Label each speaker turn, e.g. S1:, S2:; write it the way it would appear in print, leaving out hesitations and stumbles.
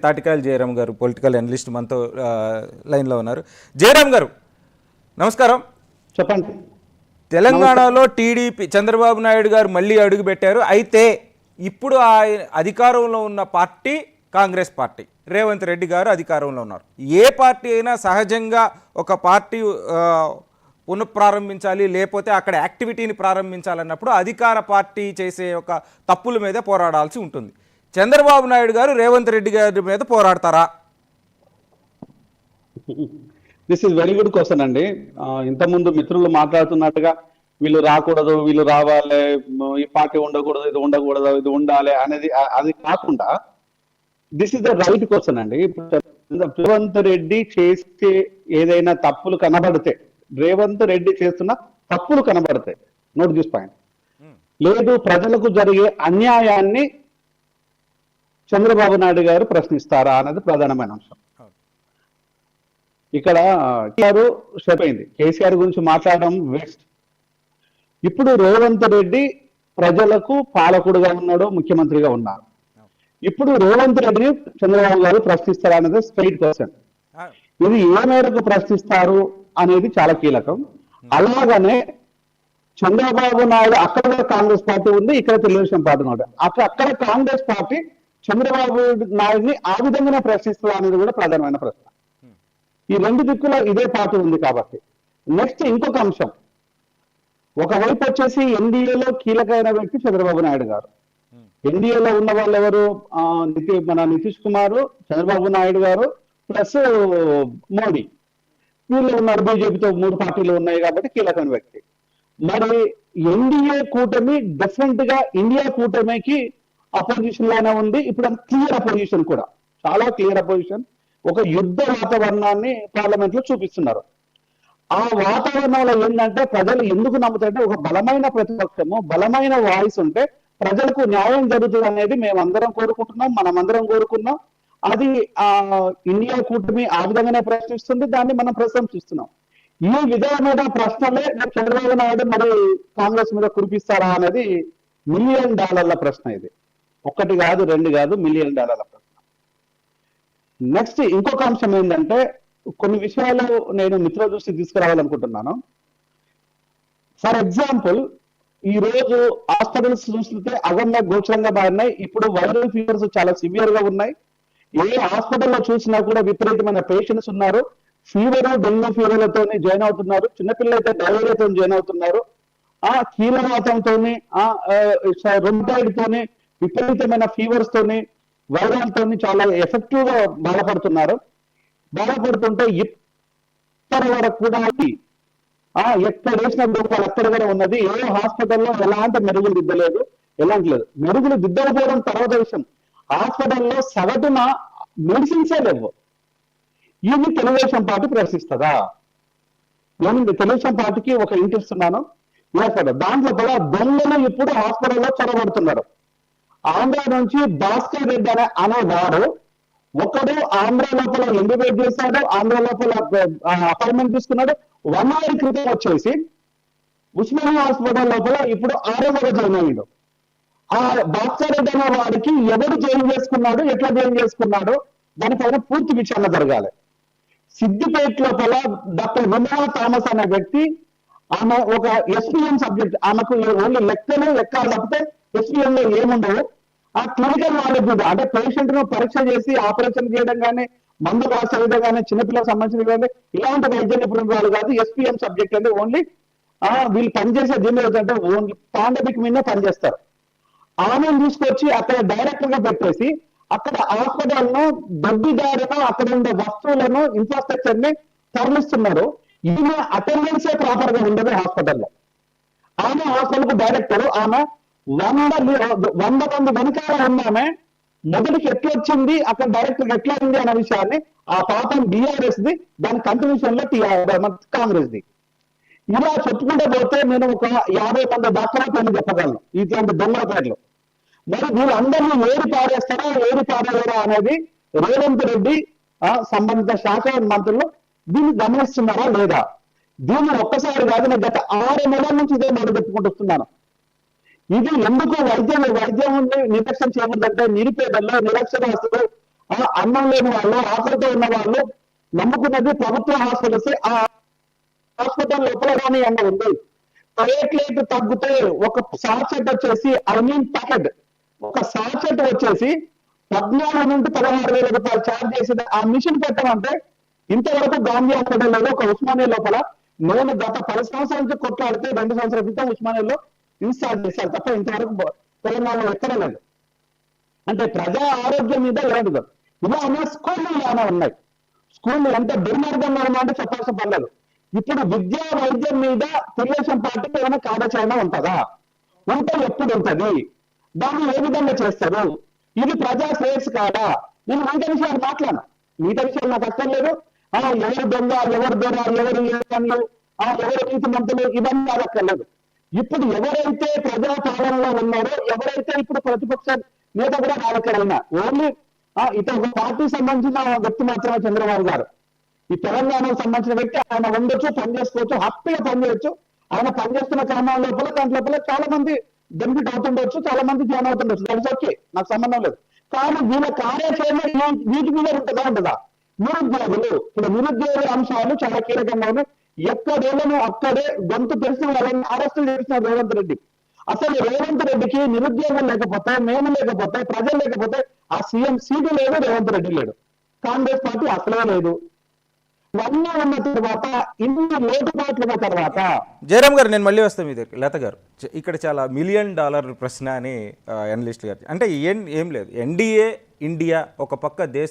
S1: తాటికాయలు జయరామ్ గారు political analyst మనతో లైన్లో ఉన్నారు. జయరామ్ గారు నమస్కారం.
S2: చెప్పండి.
S1: తెలంగాణలో టీడీపీ చంద్రబాబు నాయుడు గారు మళ్ళీ అడుగు పెట్టారు. అయితే ఇప్పుడు అధికారంలో ఉన్న పార్టీ కాంగ్రెస్ పార్టీ, రేవంత్ రెడ్డి గారు అధికారంలో ఉన్నారు. ఏ పార్టీ అయినా సహజంగా ఒక పార్టీ పునఃప్రారంభించాలి, లేకపోతే అక్కడ యాక్టివిటీని ప్రారంభించాలన్నప్పుడు అధికార పార్టీ చేసే ఒక తప్పుల మీద పోరాడాల్సి ఉంటుంది. చంద్రబాబు నాయుడు గారు రేవంత్ రెడ్డి గారి మీద పోరాడతారా?
S2: This is very good question అండి. ఇంతకుముందు మిత్రులు మాట్లాడుతున్నట్టుగా వీళ్ళు రాకూడదు, వీళ్ళు రావాలి, ఈ పార్టీ ఉండకూడదు, ఇది ఉండకూడదు, ఇది ఉండాలి అనేది అది కాకుండా this is the right question అండి. రేవంత్ రెడ్డి చేసే ఏదైనా తప్పులు కనబడితే, రేవంత్ రెడ్డి చేస్తున్న తప్పులు కనబడితే, నోట్ దిస్ పాయింట్, లేదు ప్రజలకు జరిగే అన్యాయాన్ని చంద్రబాబు నాయుడు గారు ప్రశ్నిస్తారా అనేది ప్రధానమైన అంశం. ఇక్కడ చెప్పైంది కేసీఆర్ గురించి మాట్లాడడం వేస్ట్. ఇప్పుడు రేవంత్ రెడ్డి ప్రజలకు పాలకుడుగా ఉన్నాడు, ముఖ్యమంత్రిగా ఉన్నారు. ఇప్పుడు రేవంత్ రెడ్డిని చంద్రబాబు గారు ప్రశ్నిస్తారా అనేది స్ట్రైట్ క్వశ్చన్. ఇది ఏ మేరకు ప్రశ్నిస్తారు అనేది చాలా కీలకం. అలాగనే చంద్రబాబు నాయుడు అక్కడ కాంగ్రెస్ పార్టీ ఉంది, ఇక్కడ తెలుగుదేశం పార్టీ ఉంది. అక్కడ కాంగ్రెస్ పార్టీ చంద్రబాబు నాయుడిని ఆ విధంగానే ప్రశ్నిస్తుందా అనేది కూడా ప్రధానమైన ప్రశ్న. ఈ రెండు దిక్కులో ఇదే పార్టీ ఉంది కాబట్టి. నెక్స్ట్ ఇంకొక అంశం, ఒకవైపు వచ్చేసి ఎన్డీఏలో కీలకమైన వ్యక్తి చంద్రబాబు నాయుడు గారు. ఎన్డీఏలో ఉన్న వాళ్ళు ఎవరు? మన నితీష్ కుమార్, చంద్రబాబు నాయుడు గారు ప్లస్ మోడీ, వీళ్ళు ఉన్నారు. బీజేపీతో 3 పార్టీలు ఉన్నాయి కాబట్టి కీలకమైన వ్యక్తి. మరి ఎన్డీఏ కూటమి డిఫరెంట్ గా ఇండియా కూటమికి అపోజిషన్ లానే ఉంది. ఇప్పుడు క్లియర్ అపోజిషన్ కూడా, చాలా క్లియర్ అపోజిషన్. ఒక యుద్ధ వాతావరణాన్ని పార్లమెంట్ లో చూపిస్తున్నారు. ఆ వాతావరణంలో ఏంటంటే ప్రజలు ఎందుకు నమ్ముతారంటే, ఒక బలమైన ప్రతిపక్షము, బలమైన వాయిస్ ఉంటే ప్రజలకు న్యాయం జరుగుతుంది అనేది మేమందరం కోరుకుంటున్నాం, మనమందరం కోరుకున్నాం. అది ఇండియా కూటమి ఆ విధంగానే ప్రశ్నిస్తుంది, దాన్ని మనం ప్రశంసిస్తున్నాం. ఈ విధమైన ప్రశ్నలే చంద్రబాబు నాయుడు మరి కాంగ్రెస్ మీద కురిపిస్తారా అనేది $1 మిలియన్ ప్రశ్న. ఇది ఒకటి కాదు, 2 కాదు, $1 మిలియన్ ప్రశ్న. నెక్స్ట్ ఇంకొక అంశం ఏంటంటే, కొన్ని విషయాలు నేను మిత్రుల దృష్టి తీసుకురావాలనుకుంటున్నాను. ఫర్ ఎగ్జాంపుల్, ఈ రోజు హాస్పిటల్స్ చూస్తుంటే అగమ్య గోచరంగా మారినాయి. ఇప్పుడు వైరల్ ఫీవర్స్ చాలా సివియర్ గా ఉన్నాయి. ఏ హాస్పిటల్లో చూసినా కూడా విపరీతమైన పేషెంట్స్ ఉన్నారు. ఫీవర్, డెంగ్యూ ఫీవర్లతో జాయిన్ అవుతున్నారు. చిన్నపిల్లలు అయితే డయేరియాతో జాయిన్ అవుతున్నారు. కీలవాతంతో, రొమటాయిడ్ తోని, విపరీతమైన ఫీవర్స్ తోని, వైరల్ తోని చాలా ఎఫెక్టివ్ గా బాధపడుతుంటే ఇప్పటి వరకు కూడా ఎక్కడ వేసిన రూపాయలు అక్కడ కూడా ఉన్నది. ఏ హాస్పిటల్లో ఎలాంటి మెరుగులు దిద్దలేదు, ఎలాంటి లేదు. మెరుగులు దిద్దకపోవడం తర్వాత విషయం, హాస్పిటల్లో సగటున మెడిసిన్సే లేవు. ఇది తెలుగుదేశం పార్టీ ప్రశ్నిస్తుందా? నేను తెలుగుదేశం పార్టీకి ఒక ఇంట్రెస్ట్ ఉన్నాను. దాంట్లో కూడా దొంగలు ఇప్పుడు హాస్పిటల్లో చొరబడుతున్నారు. ఆంధ్ర నుంచి భాస్కర్ రెడ్డి అనేవారు ఒకడు ఆంధ్ర లోపల ఎంబీబీఎస్ చేశాడు, ఆంధ్ర లోపల అపాయింట్మెంట్ తీసుకున్నాడు. 1 hour క్రితం వచ్చేసి ఉస్మానియా హాస్పిటల్ లోపల ఇప్పుడు 6వ జాయిన్ అయ్యాడు. ఆ భాస్కర్ రెడ్డి అనే వాడికి ఎవరు జాయిన్ చేసుకున్నాడు, ఎట్లా జాయిన్ చేసుకున్నాడు, దానిపైన పూర్తి విచారణ జరగాలి. సిద్దిపేట లోపల డాక్టర్ విమలా థామస్ అనే వ్యక్తి, ఆమె ఒక ఎస్పీఎం సబ్జెక్ట్, ఆమెకు ఓన్లీ లెక్కలు తప్పితే ఎస్పీఎం లో ఏముండవు. ఆ క్లినికల్ నాలెడ్జ్ ఉంది. అంటే పేషెంట్ ను పరీక్ష చేసి ఆపరేషన్ చేయడం కానీ, మందు రాసే విధంగా, చిన్నపిల్లలకు సంబంధించిన కానీ ఇలాంటి వైద్య నిపుణులు కాదు. ఎస్పీఎం సబ్జెక్ట్ అంటే ఓన్లీ వీళ్ళు పనిచేసే దీని అంటే ఓన్లీ పాండమిక్ మీద పనిచేస్తారు. ఆమెను తీసుకొచ్చి అక్కడ డైరెక్టర్ గా పెట్టేసి అక్కడ హాస్పిటల్ను దొడ్డిదారిన అక్కడ ఉండే వస్తువులను, ఇన్ఫ్రాస్ట్రక్చర్ ని తరలిస్తున్నారు. ఈమె అటెండెన్సే ప్రాపర్ గా ఉండదు హాస్పిటల్లో. ఆమె హాస్పిటల్ కు డైరెక్టర్, ఆమె 100 మంది వెనకాల ఉన్నామే మొదటికి ఎట్లా వచ్చింది, అక్కడ డైరెక్టర్ ఎట్లా ఉంది అనే విషయాన్ని ఆ పాపం బీఆర్ఎస్ ది, దాని కంటిన్యూషన్ లో కాంగ్రెస్ ది. ఇలా చెప్పుకుంటే పోతే నేను ఒక 50 మంది డాక్టర్ల పేర్లు చెప్పగలను, ఇట్లాంటి దొంగల పేర్లు. మరి వీళ్ళందరినీ ఏరి పారేయరా అనేది రేవంత్ రెడ్డి సంబంధిత శాఖ మంత్రులు దీన్ని గమనిస్తున్నారా లేదా? దీన్ని ఒక్కసారి కాదు, నేను గత 6 నెలల నుంచి ఇదే మొదలు పెట్టుకుంటూ వస్తున్నాను. ఇది ఎందుకు వైద్యం నిర్లక్ష్యం చేయకూడదంటే నిరుపేదల్లో, నిరక్షరాస్తులు, అన్నం లేని వాళ్ళు, ఆకలితో ఉన్న వాళ్ళు నమ్ముకున్నది ప్రభుత్వ హాస్పిటల్స్. ఆ హాస్పిటల్ లోపల కానీ అన్న ఉంది. ప్లేట్లెట్ తగ్గితే ఒక సాచెట్ వచ్చేసి ప్యాకెట్, ఒక సాచెట్ వచ్చేసి 14 నుండి 16,000 రూపాయలు ఛార్జ్ చేసింది. ఆ మిషన్ పెట్టమంటే ఇంతవరకు గాంధీ హాస్పిటల్లో ఒక ఉస్మానియా లోపల నేను గత 10 సంవత్సరాల నుంచి కొట్లాడితే 2 సంవత్సరాల క్రితం ఉస్మానియాలో ఇన్స్టాల్ చేశారు తప్ప ఇంతవరకు తెలంగాణలో ఎక్కడ లేదు. అంటే ప్రజా ఆరోగ్యం మీద లేదు. ఇలా ఉన్న స్కూళ్ళు ఇలానే ఉన్నాయి. స్కూళ్ళు ఎంత దుర్మార్గంగా ఉన్నాయంటే చెప్పాల్సిన పర్లేదు. ఇప్పుడు విద్యా వైద్యం మీద తెలుగుదేశం పార్టీకి ఏమైనా కార్యాచరణ ఉంటుందా? ఉంటే ఎప్పుడు ఉంటది? దాన్ని ఏ విధంగా చేస్తారు? ఇది ప్రజా శ్రేయస్ కాదా? నేను మిగతా విషయాలు మాట్లాడను, మిగతా విషయాలు నాకు అక్కర్లేదు. ఎవరు దొంగ, ఎవరు దొర, ఎవరు ఏమన్ను, ఎవరు నీతి మంత్రులు, ఇవన్నీ నాకు అక్కర్లేదు. ఇప్పుడు ఎవరైతే ప్రజా పాలనలో ఉన్నారో, ఎవరైతే ఇప్పుడు ప్రతిపక్ష నేత కూడా రావక్కరైనా ఓన్లీ ఇతను ఒక పార్టీ సంబంధించిన వ్యక్తి మాత్రమే చంద్రబాబు గారు. ఈ తెలంగాణకు సంబంధించిన వ్యక్తి, ఆయన ఉండొచ్చు, పని చేసుకోవచ్చు, హ్యాపీగా పనిచేయచ్చు. ఆయన పనిచేస్తున్న క్రమం లోపల దాంట్ లోపల చాలా మంది బెనిఫిట్ అవుతుండొచ్చు, చాలా మంది జాయిన్ అవుతుండొచ్చు. దాని ఓకే, నాకు సంబంధం లేదు. కానీ వీళ్ళ కార్యాచరణ వీటి మీద ఉంటుందా ఉండదా? నిరుద్యోగులు, ఇప్పుడు నిరుద్యోగుల అంశాలు చాలా కీలకంగా ఉన్నాయి. ఎక్కడేళ్ళను అక్కడే గొంతు తెలిసిన వాళ్ళని అరెస్టులు చేస్తున్నారు రేవంత్ రెడ్డి. అసలు రేవంత్ రెడ్డికి నిరుద్యోగం లేకపోతే, మేము లేకపోతే, ప్రజలు లేకపోతే ఆ సీఎం సీటు లేదు, రేవంత్ రెడ్డి లేడు, కాంగ్రెస్ పార్టీ అసలే లేదు. ఇవన్నీ ఉన్న తర్వాత, ఇన్ని లోటుపాట్ల తర్వాత
S1: జయరామ్ గారు, నేను మళ్ళీ వస్తాను మీ దగ్గర. లత గారు, ఇక్కడ చాలా $1 మిలియన్ ప్రశ్న అని అనలిస్ట్ గారు అంటే ఏం లేదు. ఎన్డీఏ ఇండియా ఒక పక్క దేశం